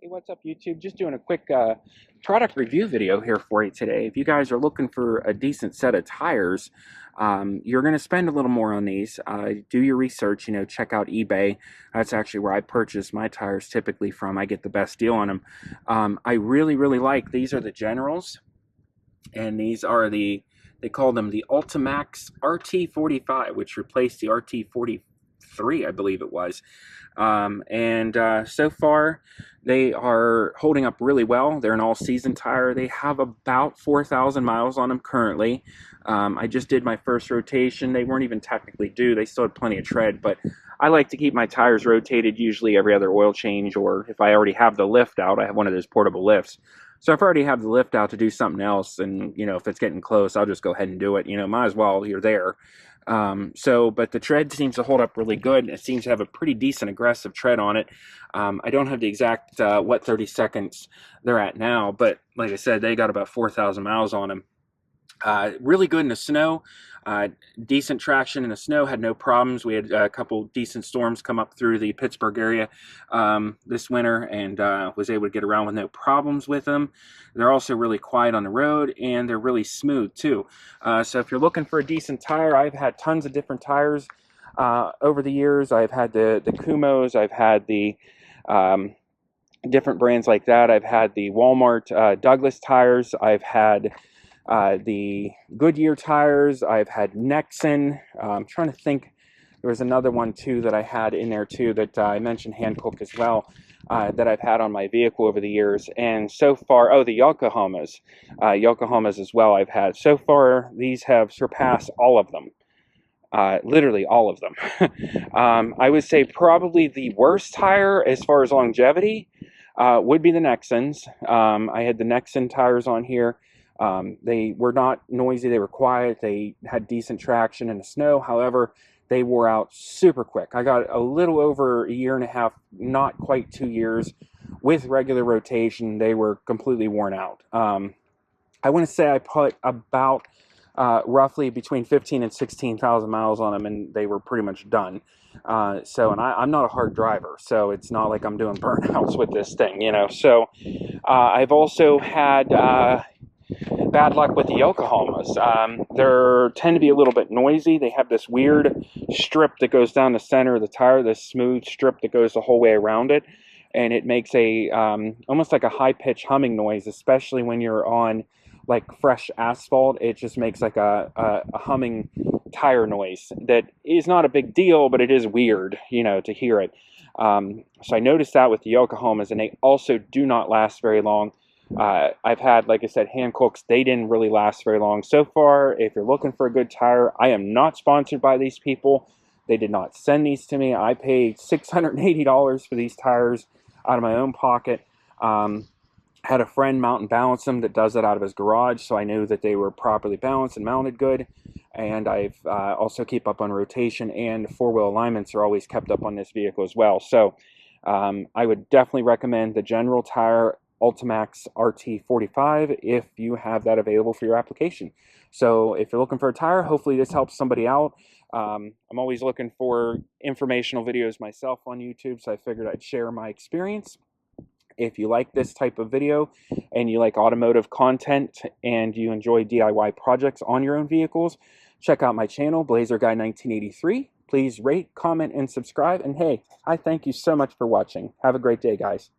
Hey, what's up, YouTube? Just doing a quick product review video here for you today. If you guys are looking for a decent set of tires, you're going to spend a little more on these. Do your research, check out eBay. That's actually where I purchase my tires typically from. I get the best deal on them. I really, really like, these are the Generals, and these are they call them the Altimax RT45, which replaced the RT43, I believe it was. So far, they are holding up really well. They're an all-season tire. They have about 4,000 miles on them currently. I just did my first rotation. They weren't even technically due. They still had plenty of tread, but I like to keep my tires rotated usually every other oil change, or if I already have the lift out, I have one of those portable lifts. So if I already have the lift out to do something else, and, if it's getting close, I'll just go ahead and do it. Might as well, you're there. But the tread seems to hold up really good. It seems to have a pretty decent aggressive tread on it. I don't have the exact, 30 seconds they're at now, but like I said, they got about 4,000 miles on them. Really good in the snow. Decent traction in the snow, had no problems. We had a couple decent storms come up through the Pittsburgh area this winter, and was able to get around with no problems with them. They're also really quiet on the road, and they're really smooth too. So if you're looking for a decent tire, I've had tons of different tires over the years. I've had the Kumos, I've had the different brands like that. I've had the Walmart Douglas tires. I've had the Goodyear tires. I've had Nexen. I'm trying to think. There was another one too that I had in there too that I mentioned, Hankook as well, that I've had on my vehicle over the years. And so far, the Yokohamas as well I've had. So far, these have surpassed all of them. Literally all of them. I would say probably the worst tire as far as longevity would be the Nexens. I had the Nexen tires on here. They were not noisy, they were quiet, they had decent traction in the snow. However, they wore out super quick. I got a little over a year and a half, not quite 2 years, with regular rotation. They were completely worn out. I want to say I put about roughly between 15 and 16,000 miles on them, and they were pretty much done. And I'm not a hard driver, so it's not like I'm doing burnouts with this thing, So I've also had bad luck with the Yokohamas. They tend to be a little bit noisy. They have this weird strip that goes down the center of the tire, this smooth strip that goes the whole way around it, and it makes a almost like a high-pitched humming noise, especially when you're on like fresh asphalt. It just makes like a humming tire noise that is not a big deal, but it is weird, to hear it. So I noticed that with the Yokohamas, and they also do not last very long. I've had, like I said, Hankooks. They didn't really last very long. So far, if you're looking for a good tire, I am not sponsored by these people. They did not send these to me. I paid $680 for these tires out of my own pocket. Had a friend mount and balance them that does that out of his garage, so I knew that they were properly balanced and mounted good. And I've also keep up on rotation, and four-wheel alignments are always kept up on this vehicle as well. So I would definitely recommend the General Tire Altimax RT45 if you have that available for your application. So if you're looking for a tire, hopefully this helps somebody out. I'm always looking for informational videos myself on YouTube, so I figured I'd share my experience. If you like this type of video and you like automotive content and you enjoy DIY projects on your own vehicles, check out my channel, Blazer Guy 1983. Please rate, comment, and subscribe. And hey, I thank you so much for watching. Have a great day, guys.